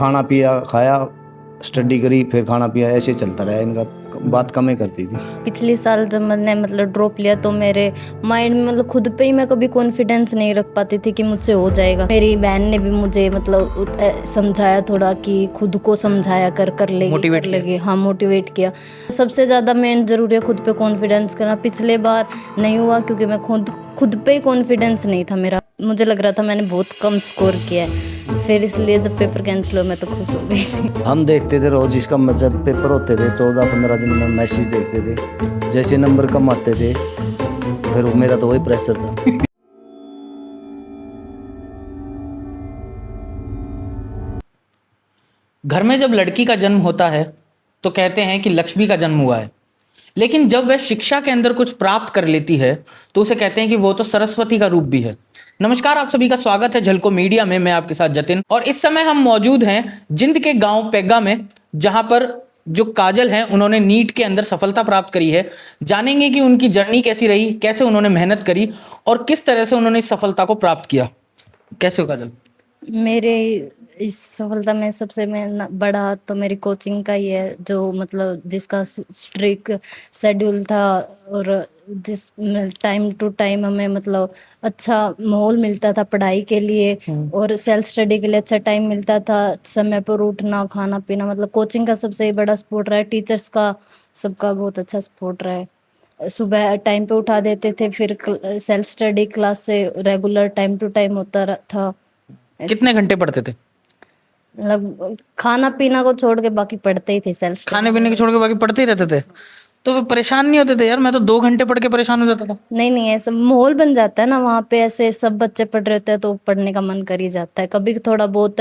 खाना पिया, खाया, स्टडी करी, फिर खाना पिया, ऐसे चलता रहा इनका। बात कम ही करती थी। पिछले साल जब मैंने मतलब ड्रॉप लिया तो मेरे माइंड में मतलब खुद पे ही मैं कभी कॉन्फिडेंस नहीं रख पाती थी कि मुझसे हो जाएगा। मेरी बहन ने भी मुझे मतलब समझाया थोड़ा कि खुद को समझाया कर लेगी। हाँ, मोटिवेट किया। सबसे ज़्यादा मेन जरूरी है खुद पे कॉन्फिडेंस करना। पिछले बार नहीं हुआ क्योंकि मैं खुद पे ही कॉन्फिडेंस नहीं था मेरा। मुझे लग रहा था मैंने बहुत कम स्कोर किया है, फिर इसलिए जब पेपर कैंसिल हुआ मैं तो खुश हो गई थी। हम देखते थे रोज इसका, जब पेपर होते थे 14-15 दिन में मैसेज देखते थे, जैसे नंबर कम आते थे फिर मेरा तो वही प्रेशर था। घर में जब लड़की का जन्म होता है तो कहते हैं कि लक्ष्मी का जन्म हुआ है, लेकिन जब वह शिक्षा के अंदर कुछ प्राप्त कर लेती है तो उसे कहते हैं कि वो तो सरस्वती का रूप भी है। नमस्कार, आप सभी का स्वागत है झलको मीडिया में। मैं आपके साथ जतिन, और इस समय हम मौजूद हैं जिंद के गांव पेग्गा में, जहां पर जो काजल हैं उन्होंने नीट के अंदर सफलता प्राप्त करी है। जानेंगे कि उनकी जर्नी कैसी रही, कैसे उन्होंने मेहनत करी और किस तरह से उन्होंने इस सफलता को प्राप्त किया। कैसे हो काजल? मेरे इस सफलता में सबसे बड़ा हाथ तो मेरी कोचिंग का ही है, जो मतलब जिसका स्ट्रिक्ट शेड्यूल था और जिस टाइम टू टाइम हमें मतलब अच्छा माहौल मिलता था पढ़ाई के लिए और सेल्फ स्टडी के लिए अच्छा टाइम मिलता था, समय पर उठना, खाना पीना। मतलब कोचिंग का सबसे बड़ा सपोर्ट रहा है, टीचर्स का सबका बहुत अच्छा सपोर्ट रहा है। सुबह टाइम पे उठा देते थे, फिर सेल्फ स्टडी क्लास से रेगुलर टाइम टू टाइम होता था। कितने घंटे पढ़ते थे? मतलब खाना पीना को छोड़ के बाकी पढ़ते ही थे। सेल्फ खाने पीने के छोड़ के बाकी पढ़ते ही रहते थे? तो फिर परेशान नहीं होते थे? यार मैं तो 2 घंटे पढ़ के परेशान हो जाता था। नहीं, ऐसा माहौल बन जाता है ना वहाँ पे, ऐसे सब बच्चे पढ़ रहे होते हैं तो पढ़ने का मन कर ही जाता है। कभी थोड़ा बहुत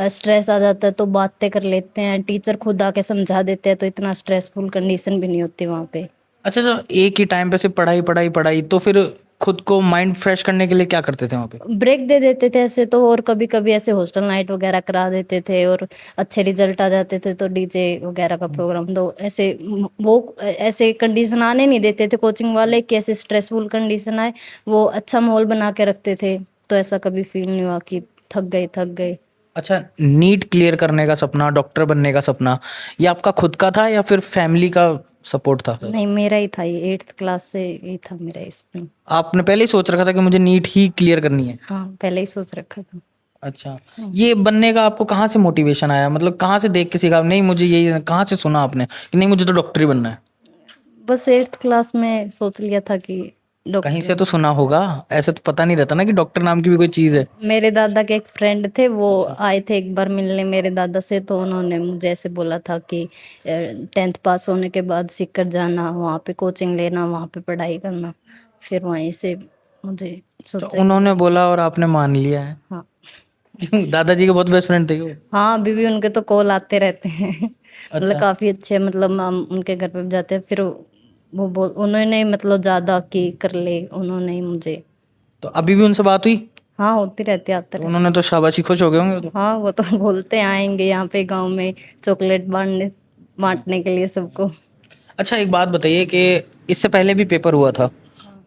स्ट्रेस आ जाता है तो बातें कर लेते हैं, टीचर खुद आके समझा देते हैं, तो इतना स्ट्रेसफुल कंडीशन भी नहीं होती वहाँ पे। अच्छा, तो एक ही टाइम पे सिर्फ पढ़ाई पढ़ाई पढ़ाई, तो फिर खुद को माइंड फ्रेश करने के लिए क्या करते थे वहाँ पे? ब्रेक दे देते थे ऐसे तो, और कभी कभी ऐसे हॉस्टल नाइट वगैरह करा देते थे, और अच्छे रिजल्ट आ जाते थे तो डीजे वगैरह का प्रोग्राम। तो ऐसे वो ऐसे कंडीशन आने नहीं देते थे कोचिंग वाले कि ऐसे स्ट्रेसफुल कंडीशन आए। वो अच्छा माहौल बना के रखते थे, तो ऐसा कभी फील नहीं हुआ कि थक गए। अच्छा, नीट क्लियर करने का सपना, डॉक्टर बनने का सपना, ये आपका खुद का था या फिर फैमिली का सपोर्ट था? नहीं, मेरा ही था ये, 8th क्लास से ही था मेरा इसमें। आपने पहले ही सोच रखा था कि मुझे नीट ही क्लियर करनी है? हाँ, पहले ही सोच रखा था। अच्छा, ये बनने का आपको कहाँ से मोटिवेशन आया? मतलब कहाँ से देख के सीखा? नहीं मुझे यही, कहाँ से सुना आपने कि नहीं मुझे तो डॉक्टर ही बनना है? बस 8th क्लास में सोच लिया था कि कहीं से तो सुना होगा, ऐसे तो पता नहीं रहता ना कि डॉक्टर नाम की भी कोई चीज़ है। मेरे दादा के एक फ्रेंड थे, वो आए थे एक बार मिलने मेरे दादा से, तो उन्होंने मुझे ऐसे बोला था कि 10th पास होने के बाद सीकर जाना, वहाँ पे कोचिंग लेना, वहाँ पे पढ़ाई करना। फिर वहीं से मुझे तो सोचा। उन्होंने बोला और आपने मान लिया है? हाँ। क्यों, दादाजी के बहुत बेस्ट फ्रेंड थे वो? हाँ, अभी भी उनके तो कॉल आते रहते हैं। मतलब अच्छा। काफ़ी अच्छे, मतलब हम उनके घर पे भी जाते हैं, फिर वो उन्होंने मतलब ज़्यादा की कर ले, उन्होंने ही मुझे। तो अभी भी उनसे बात हुई? हाँ, होती रहती, आते तो रहते। उन्होंने तो शाबाशी खुश हो गए होंगे तो। हाँ, वो तो बोलते हैं आएंगे यहाँ पे गांव में चॉकलेट बांटने के लिए सबको। अच्छा, एक बात बताइए कि इससे पहले भी पेपर हुआ था,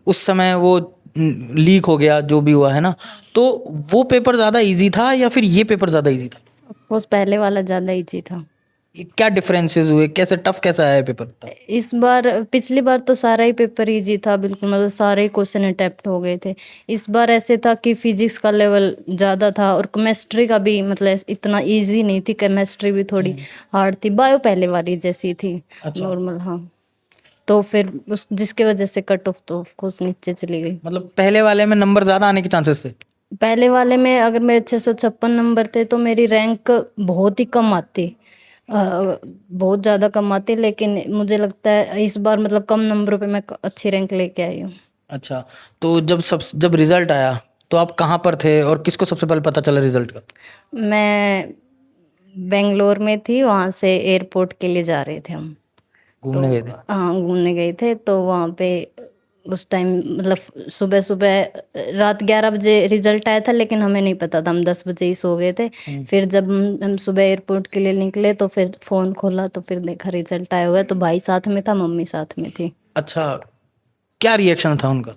उस समय वो लीक हो गया जो भी हुआ है ना, तो वो पेपर ज़्यादा इजी था या फिर ये पेपर ज़्यादा इजी था? ऑफकोर्स पहले वाला ज़्यादा इजी था। क्या डिफरेंसेस हुए, कैसे टफ कैसा आया पेपर तब? इस बार, पिछली बार तो सारा ही पेपर इजी था बिल्कुल, मतलब सारे ही क्वेश्चन अटेम्प्ट हो गए थे। इस बार ऐसे था कि फिजिक्स का लेवल ज़्यादा था और केमिस्ट्री का भी, मतलब इतना इजी नहीं थी, केमिस्ट्री भी थोड़ी हार्ड थी। बायो पहले वाली जैसी थी, नॉर्मल। हाँ, तो फिर उस जिसकी वजह से कट ऑफ तो ऑफकोर्स नीचे चली गई। मतलब पहले वाले में नंबर ज़्यादा आने के चांसेस थे? पहले वाले में अगर मेरे 656 नंबर थे तो मेरी रैंक बहुत ही कम आती, बहुत ज़्यादा कम आती, लेकिन मुझे लगता है इस बार मतलब कम नंबरों पे मैं अच्छी रैंक लेके आई हूँ। अच्छा, तो जब रिजल्ट आया तो आप कहाँ पर थे और किसको सबसे पहले पता चला रिजल्ट का? मैं बेंगलोर में थी, वहाँ से एयरपोर्ट के लिए जा रहे थे हम। घूमने गए थे? हाँ, घूमने गए थे, तो वहाँ पे उस टाइम मतलब सुबह सुबह रात 11 बजे रिजल्ट आया था, लेकिन हमें नहीं पता था, हम 10 बजे ही सो गए थे। फिर जब हम सुबह एयरपोर्ट के लिए निकले तो फिर फ़ोन खोला तो फिर देखा रिजल्ट आया हुआ है, तो भाई साथ में था, मम्मी साथ में थी। अच्छा, क्या रिएक्शन था उनका?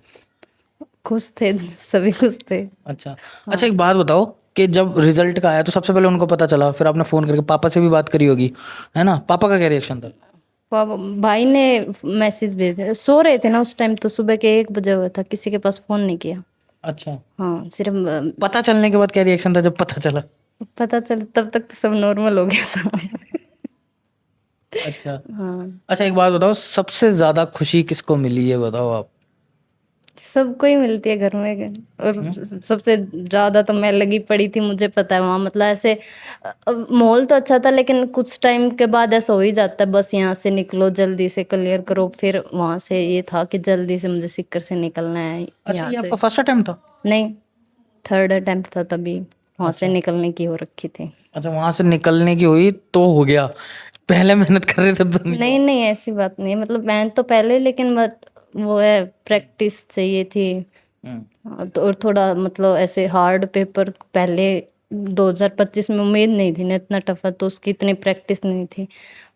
खुश थे, सभी खुश थे। अच्छा, अच्छा, एक बात बताओ कि जब रिजल्ट का आया तो सबसे पहले उनको पता चला, फिर आपने फ़ोन करके पापा से भी बात करी होगी, है ना? पापा का क्या रिएक्शन था? पापा भाई ने मैसेज भेज दिया, सो रहे थे ना उस टाइम, तो सुबह के 1 बजे हुआ था, किसी के पास फोन नहीं किया। अच्छा, हाँ सिर्फ पता चलने के बाद क्या रिएक्शन था जब पता चला? पता चल, तब तक तो सब नॉर्मल हो गया था। अच्छा। हाँ अच्छा, एक बात बताओ, सबसे ज़्यादा खुशी किसको मिली है बताओ आप? सबको ही मिलती है घर में, और सबसे ज्यादा तो मैं लगी पड़ी थी, मुझे पता है वहाँ, मतलब ऐसे माहौल तो अच्छा था, लेकिन कुछ टाइम के बाद ऐसा हो ही जाता है, बस यहाँ से निकलो, जल्दी से क्लियर करो। फिर वहाँ से ये था कि जल्दी से मुझे सीकर से निकलना है अच्छा, यहाँ ये से। आपका फर्स्ट अटेम्प्ट था? नहीं, 3rd अटेम्प्ट था, तभी वहाँ से निकलने की हो रखी थी। अच्छा, वहां से निकलने की हुई तो हो गया, पहले मेहनत कर रहे थे तो नहीं? नहीं नहीं, ऐसी बात नहीं है, मतलब मैं तो पहले, लेकिन वो है, प्रैक्टिस चाहिए थी। हाँ, तो और थोड़ा मतलब ऐसे हार्ड पेपर पहले 2025 में उम्मीद नहीं थी ना इतना टफ है, तो उसकी इतनी प्रैक्टिस नहीं थी,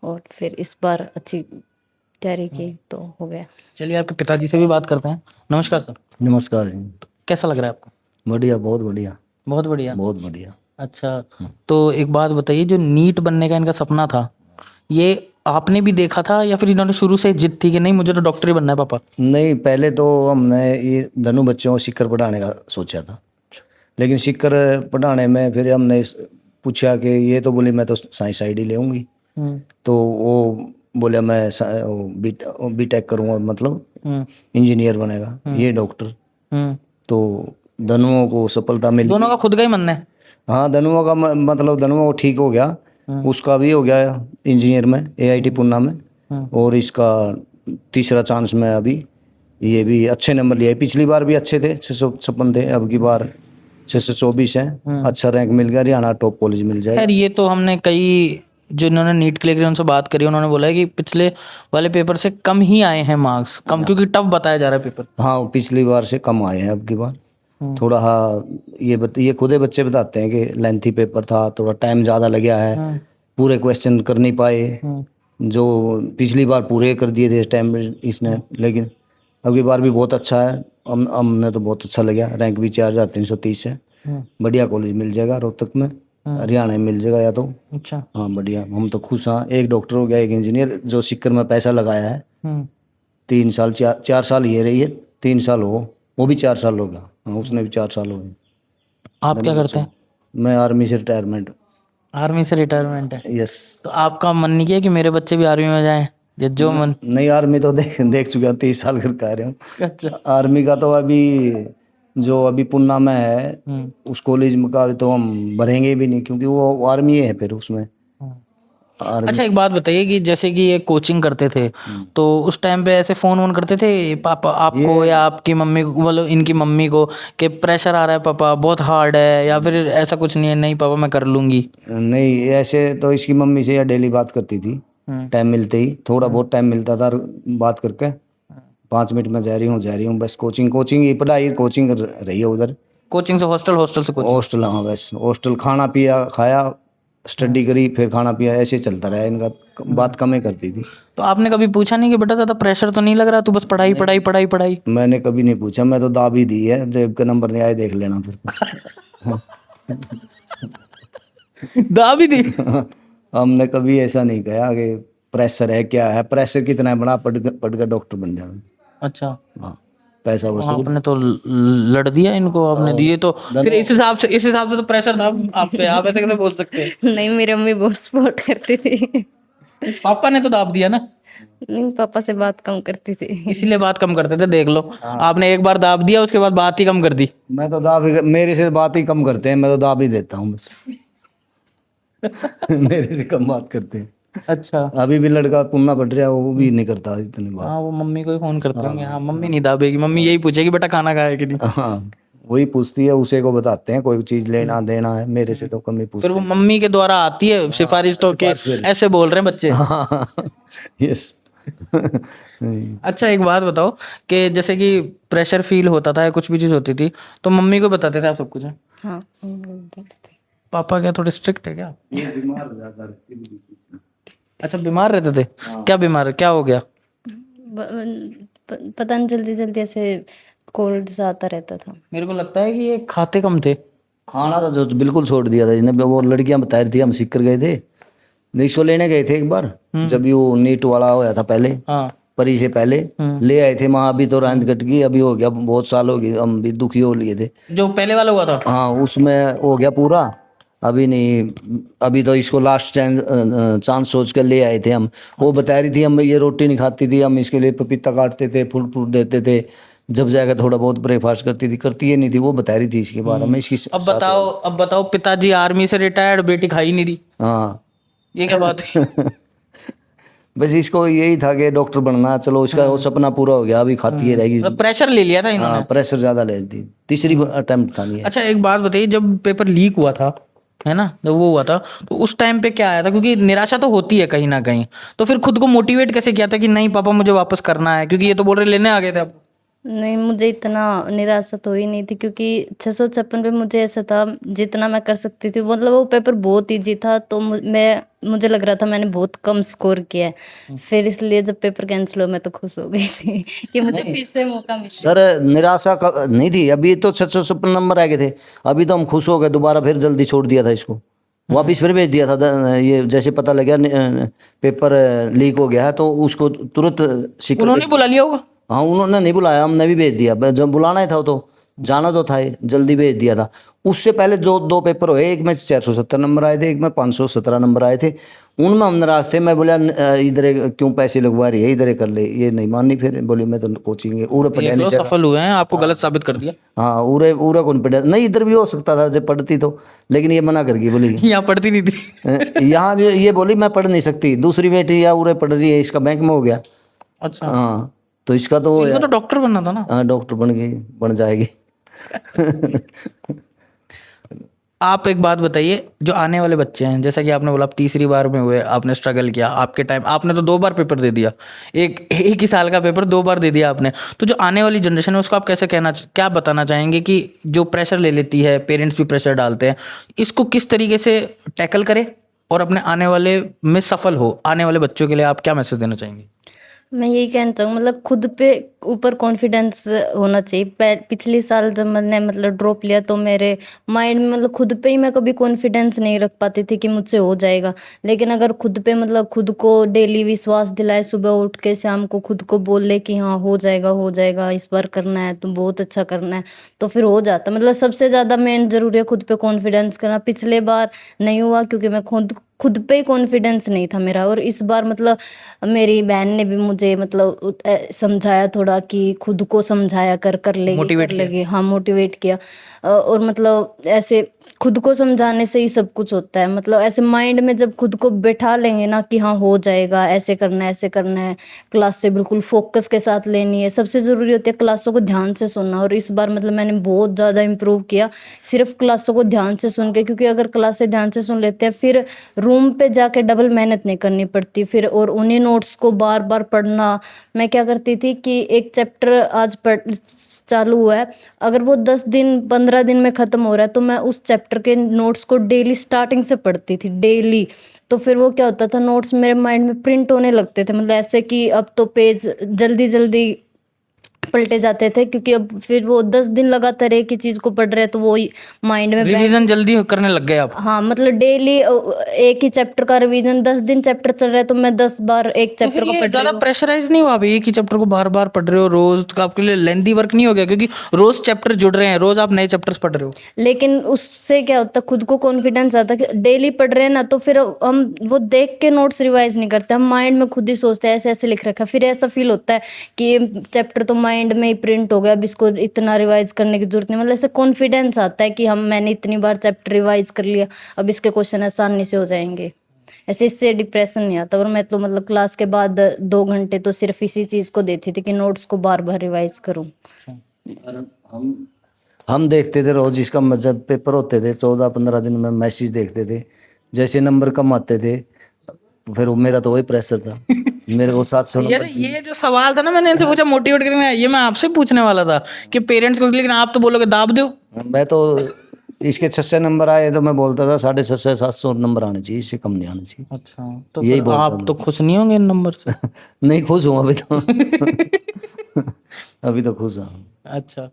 और फिर इस बार अच्छी तैयारी की तो हो गया। चलिए आपके पिताजी से भी बात करते हैं। नमस्कार सर, नमस्कार जी। कैसा लग रहा है आपको? बढ़िया, बहुत बढ़िया, बहुत बढ़िया। बहुत बढ़िया। अच्छा, तो एक बात बताइए, जो नीट बनने का इनका सपना था, ये आपने भी देखा था या फिर इन्होंने शुरू से जिद थी कि नहीं मुझे तो डॉक्टर ही बनना है पापा? नहीं, पहले तो हमने ये धनु बच्चों को सिक्कर पढ़ाने का सोचा था, लेकिन सिक्कर पढ़ाने में फिर हमने पूछा कि ये तो बोली मैं तो साइंस साइड ही लेऊंगी, तो वो बोले मैं बीटेक करूँगा, मतलब इंजीनियर बनेगा, ये डॉक्टर। तो धनुओं को सफलता मिल दोनों का खुद का ही मन है? हाँ, धनुओं का मतलब धनुओं को ठीक हो गया, उसका भी हो गया इंजीनियर में, AIT पुणे में, और इसका तीसरा चांस में अभी ये भी अच्छे नंबर लिया है। पिछली बार भी अच्छे थे, 656 थे, अब की बार 624 है। अच्छा रैंक मिल गया, हरियाणा टॉप कॉलेज मिल जाएगा। खैर, ये तो हमने कई जो इन्होंने नीट के लिए उनसे बात करी, उन्होंने बोला है कि पिछले वाले पेपर से कम ही आए हैं मार्क्स, कम, क्योंकि टफ बताया जा रहा है पेपर। हाँ, पिछली बार से कम आए हैं अब की बार थोड़ा। हाँ, ये खुद ही बच्चे बताते हैं कि लेंथी पेपर था, थोड़ा टाइम ज़्यादा लगा है, पूरे क्वेश्चन कर नहीं पाए, जो पिछली बार पूरे कर दिए थे इस टाइम में इसने, लेकिन अब की बार भी बहुत अच्छा है। हमने तो बहुत अच्छा लगा, रैंक भी 4330 है। बढ़िया कॉलेज मिल जाएगा रोहतक में, हरियाणा में मिल जाएगा या तो। अच्छा। हाँ बढ़िया, हम तो खुश। हाँ, एक डॉक्टर हो गया, एक इंजीनियर, जो सिक्कर में पैसा लगाया है 3 साल, 4 साल ये रही है, 3 साल वो भी 4 साल हो गया। हाँ, उसने भी 4 साल हो गए। आप क्या करते हैं? मैं आर्मी से रिटायरमेंट। आर्मी से रिटायरमेंट है? यस। तो आपका मन नहीं किया कि मेरे बच्चे भी आर्मी में जाएं, या जो मन? नहीं, आर्मी तो देख चुका, 30 साल कर कह रहे हूँ। अच्छा। आर्मी का तो अभी पुन्ना में है, उस कॉलेज में का तो हम भरेंगे भी नहीं, क्योंकि वो आर्मी है फिर उसमें। अच्छा, एक बात बताइए कि जैसे कि ये कोचिंग करते थे, तो उस टाइम पे ऐसे फोन वोन करते थे पापा आपको या आपकी मम्मी को, मतलब इनकी मम्मी को, कि प्रेशर आ रहा है पापा, बहुत हार्ड है, या फिर ऐसा कुछ नहीं है, नहीं पापा मैं कर लूंगी? नहीं, ऐसे तो इसकी मम्मी से या डेली बात करती थी, टाइम मिलते ही, थोड़ा बहुत टाइम मिलता था, बात करके 5 मिनट में जा रही हूँ बस। कोचिंग ही पढ़ाई, कोचिंग रही है उधर। कोचिंग से हॉस्टल, हॉस्टल से कोचिंग? हॉस्टल, हाँ बस हॉस्टल, खाना पिया, खाया, स्टडी करी, फिर खाना पिया, ऐसे चलता रहा इनका। बात कम ही करती थी। तो आपने कभी पूछा नहीं कि बेटा ज़्यादा प्रेशर तो नहीं लग रहा, तू बस पढ़ाई पढ़ाई पढ़ाई पढ़ाई? मैंने कभी नहीं पूछा, मैं तो दाब ही दी है, जब का नंबर नहीं आए देख लेना फिर। दाबी दी? हमने कभी ऐसा नहीं कहा कि प्रेशर है, क्या है प्रेशर, कितना है, बड़ा पढ़ कर डॉक्टर बन जाए। अच्छा, हाँ, पैसा वसूल। आपने तो लड़ दिया इनको, आपने दिए तो फिर इस हिसाब से तो प्रेशर था आप पे, आप ऐसे कैसे बोल सकते हैं? नहीं, मेरी मम्मी बहुत सपोर्ट करती थी। पापा ने तो दाब दिया ना, नहीं, पापा से बात कम करती थी। इसीलिए बात कम करते थे, देख लो। आपने एक बार दाब दिया, उसके बाद बात ही कम कर दी। मैं तो मेरे से बात ही कम करते हैं, मैं तो दाब ही देता हूँ बस। मेरे से कम बात करते हैं। अच्छा। अभी भी लड़का पुन्ना पढ़ रहा है, वो भी नहीं करता इतनी बात। हाँ, वो मम्मी को ही फोन करते होंगे। हाँ, मम्मी नहीं दाबेगी, मम्मी यही पूछेगी बेटा खाना खाया कि नहीं। हाँ, वही पूछती है, उसे को बताते हैं कोई चीज लेना देना है, मेरे से तो कम ही पूछते फिर वो मम्मी के द्वारा आती है सिफारिश, तो के ऐसे बोल रहे हैं बच्चे। हैं। यस। अच्छा, एक बात बताओ कि जैसे कि प्रेशर फील होता था या कुछ भी चीज़ होती थी, तो मम्मी को बताते थे आप सब कुछ? हाँ, बोलते थे। पापा क्या थोड़े स्ट्रिक्ट है क्या? अच्छा, बीमार रहते थे? क्या बीमार, क्या हो गया? पता नहीं, जल्दी जल्दी ऐसे कोल्ड सा आता रहता था। मेरे को लगता है कि ये खाते कम थे, खाना तो जो बिल्कुल छोड़ दिया था जिन्हें। वो लड़कियां बता रही थी, हम सीकर गए थे, नहीं इसको लेने गए थे एक बार, जब ये नीट वाला होया था पहले, हाँ परी से पहले ले आए थे वहाँ। अभी तो रात कट गई, अभी हो गया बहुत साल हो गए, हम भी दुखी हो लिए थे। जो पहले वाला हुआ था। हाँ उसमें हो गया पूरा, अभी नहीं। अभी तो इसको लास्ट चांस सोच कर ले आए थे हम। वो बता रही थी हम ये रोटी नहीं खाती थी, हम इसके लिए पपीता काटते थे, फूल फूल देते थे, जब जाकर थोड़ा बहुत ब्रेकफास्ट करती थी, करती ही नहीं थी। वो बता रही थी इसके बारे में, इसकी अब बताओ पिताजी आर्मी से रिटायर्ड, बेटी खा ही नहीं रही, हाँ ये क्या बात है? बस इसको यही था कि डॉक्टर बनना, चलो उसका वो सपना पूरा हो गया, अभी खाती है रहेगी। मतलब प्रेशर ले लिया था इन्होंने। हाँ प्रेशर ज्यादा ले थी, तीसरी अटेम्प्ट था ये। अच्छा एक बात बताइए, जब पेपर लीक हुआ था, है ना, जब वो हुआ था, तो उस टाइम पे क्या आया था? क्योंकि निराशा तो होती है कहीं ना कहीं, तो फिर खुद को मोटिवेट कैसे किया था कि नहीं पापा मुझे वापस करना है? क्योंकि ये तो बोल रहे लेने आ गए थे आप। नहीं, मुझे इतना निराशा तो ही नहीं थी, क्योंकि 656 पे मुझे ऐसा था जितना मैं कर सकती थी। मतलब वो पेपर बहुत इजी था, तो मुझे लग रहा था मैंने बहुत कम स्कोर किया है। फिर इसलिए जब पेपर कैंसिल हुआ मैं तो खुश हो गई थी कि मुझे फिर से मौका मिला। सर निराशा नहीं थी, अभी तो 656 नंबर आ गए थे, अभी तो हम खुश हो गए। दोबारा फिर जल्दी छोड़ दिया था इसको, वापिस फिर भेज दिया था। ये जैसे पता लगा पेपर लीक हो गया है तो उसको तुरंत उन्होंने बुला लिया होगा। हाँ उन्होंने नहीं बुलाया, हमने भी भेज दिया। जब बुलाना ही था तो जाना तो था ही, जल्दी भेज दिया था। उससे पहले जो दो पेपर हुए, एक में 470 नंबर आए थे, एक में 517 नंबर आए थे, उनमें हम नाराज थे। मैं बोला इधर क्यों पैसे लगवा रही है, इधर कर ले। ये नहीं मानी, फिर बोली मैं तो कोचिंग उरे पढ़ा नहीं। सफल हुए हैं, आपको गलत साबित कर दिया। हाँ उरे उरे कौन पढ़ा नहीं, इधर भी हो सकता था जब पढ़ती तो, लेकिन ये मना कर गई, बोली यहाँ पढ़ती नहीं थी। यहाँ ये बोली मैं पढ़ नहीं सकती। दूसरी बेटी या उरे पढ़ रही है, इसका बैंक में हो गया। अच्छा, हाँ तो इसका तो इनको तो डॉक्टर बनना था ना। हाँ डॉक्टर बन गई, बन जाएगी। आप एक बात बताइए, जो आने वाले बच्चे हैं, जैसा कि आपने बोला आप तीसरी बार में हुए, आपने स्ट्रगल किया, आपके टाइम आपने तो 2 बार पेपर दे दिया, एक ही साल का पेपर 2 बार दे दिया आपने। तो जो आने वाली जनरेशन है उसको आप कैसे क्या बताना चाहेंगे कि जो प्रेशर ले लेती है, पेरेंट्स भी प्रेशर डालते हैं, इसको किस तरीके से टैकल करे और अपने आने वाले में सफल हो? आने वाले बच्चों के लिए आप क्या मैसेज देना चाहेंगे? मैं यही कहना चाहूँ, मतलब खुद पे ऊपर कॉन्फिडेंस होना चाहिए। पिछले साल जब मैंने मतलब ड्रॉप लिया तो मेरे माइंड में मतलब खुद पे ही मैं कभी कॉन्फिडेंस नहीं रख पाती थी कि मुझसे हो जाएगा। लेकिन अगर खुद पे मतलब खुद को डेली विश्वास दिलाए, सुबह उठ के शाम को खुद को बोल ले कि हाँ हो जाएगा, इस बार करना है, तुम बहुत अच्छा करना है, तो फिर हो जाता। मतलब सबसे ज़्यादा मेन जरूरी है खुद पे कॉन्फिडेंस करना। पिछले बार नहीं हुआ क्योंकि मैं खुद पे ही कॉन्फिडेंस नहीं था मेरा। और इस बार मतलब मेरी बहन ने भी मुझे मतलब समझाया थोड़ा कि खुद को समझाया, कर लेगी। हाँ मोटिवेट किया। और मतलब ऐसे खुद को समझाने से ही सब कुछ होता है। मतलब ऐसे माइंड में जब खुद को बैठा लेंगे ना कि हाँ हो जाएगा, ऐसे करना है, क्लास से बिल्कुल फोकस के साथ लेनी है। सबसे ज़रूरी होती है क्लासों को ध्यान से सुनना। और इस बार मतलब मैंने बहुत ज़्यादा इम्प्रूव किया सिर्फ क्लासों को ध्यान से सुन के, क्योंकि अगर क्लासें ध्यान से सुन लेते हैं फिर रूम पे जाके डबल मेहनत नहीं करनी पड़ती फिर। और उन्हीं नोट्स को बार बार पढ़ना। मैं क्या करती थी कि एक चैप्टर आज चालू हुआ है, अगर वो 10 दिन 15 दिन में ख़त्म हो रहा है तो मैं उस चैप्टर के नोट्स को डेली स्टार्टिंग से पढ़ती थी, डेली। तो फिर वो क्या होता था, नोट्स मेरे माइंड में प्रिंट होने लगते थे। मतलब ऐसे कि अब तो पेज जल्दी जल्दी पलटे जाते थे, क्योंकि अब फिर वो 10 दिन लगातार एक ही चीज को पढ़ रहे तो वो माइंड में रिवीजन जल्दी करने लग गए आप। हाँ मतलब डेली एक ही चैप्टर का रिवीजन, 10 दिन चैप्टर चल रहा है तो मैं 10 बार एक चैप्टर को पढ़ रही ज्यादा हूँ। प्रेशराइज नहीं हुआ आप एक ही चैप्टर को बार बार पढ़ रहे हो रोज? तो आपके लिए लेंथी वर्क नहीं हो गया? क्योंकि रोज चैप्टर जुड़ रहे हैं, रोज आप नए चैप्टर्स पढ़ रहे हो। लेकिन उससे क्या होता है, खुद को कॉन्फिडेंस आता है कि डेली पढ़ रहे हैं ना, तो फिर हम वो देख के नोट्स रिवाइज नहीं करते, हम माइंड में खुद ही सोचते हैं ऐसे ऐसे लिख रखा है। फिर ऐसा फील होता है कि ये चैप्टर तो माइंड में ही प्रिंट हो गया, अब इसको इतना रिवाइज करने की जरूरत नहीं। मतलब ऐसे कॉन्फिडेंस आता है कि मैंने इतनी बार चैप्टर रिवाइज कर लिया, अब इसके क्वेश्चन आसानी से हो जाएंगे। ऐसे इससे डिप्रेशन नहीं आता। और मैं तो मतलब क्लास के बाद 2 घंटे तो सिर्फ इसी चीज़ को देती थी कि नोट्स को बार बार रिवाइज करूँ। हम देखते थे रोज इसका, जब पेपर होते थे 14-15 दिन में मैसेज देखते थे, जैसे नंबर कम आते थे फिर मेरा तो वही प्रेशर था, मेरे को 700 यार ये जो सवाल था ना, मैंने इनसे पूछा मोटिवेट करने, ये मैं आपसे पूछने वाला था कि पेरेंट्स को, लेकिन आप तो बोलोगे दाब दो। मैं तो इसके 600 नंबर आए तो मैं बोलता था 650-700 नंबर आने चाहिए, इससे कम नहीं आने चाहिए। अच्छा, तो यही फिर आप तो खुश नहीं होंगे इन नंबर से? नहीं खुश हूँ अभी तो। अभी तो खुश हूँ। अच्छा,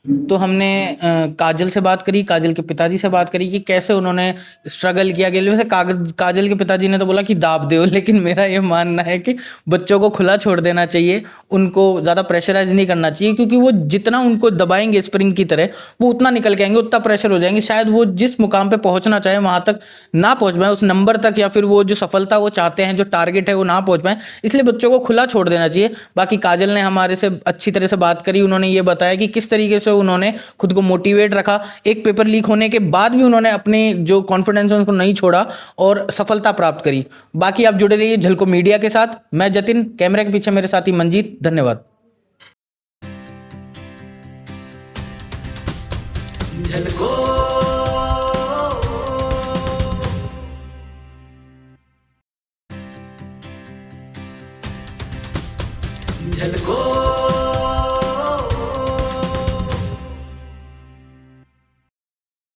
तो हमने काजल से बात करी, काजल के पिताजी से बात करी कि कैसे उन्होंने स्ट्रगल किया गया। वैसे काजल के पिताजी ने तो बोला कि दाब दो, लेकिन मेरा ये मानना है कि बच्चों को खुला छोड़ देना चाहिए, उनको ज़्यादा प्रेशराइज नहीं करना चाहिए, क्योंकि वो जितना उनको दबाएंगे स्प्रिंग की तरह वो उतना निकल के आएंगे, उतना प्रेशर हो जाएंगे, शायद वो जिस मुकाम पे पहुंचना चाहे वहां तक ना पहुंच पाए, उस नंबर तक, या फिर वो जो सफलता वो चाहते हैं, जो टारगेट है वो ना पहुंच पाए। इसलिए बच्चों को खुला छोड़ देना चाहिए। बाकी काजल ने हमारे से अच्छी तरह से बात करी, उन्होंने ये बताया कि किस तरीके से उन्होंने खुद को मोटिवेट रखा, एक पेपर लीक होने के बाद भी उन्होंने अपने जो कॉन्फिडेंस है उसको नहीं छोड़ा और सफलता प्राप्त करी। बाकी आप जुड़े रहिए झलको मीडिया के साथ। मैं जतिन, कैमरे के पीछे मेरे साथी मंजीत। धन्यवाद। झलको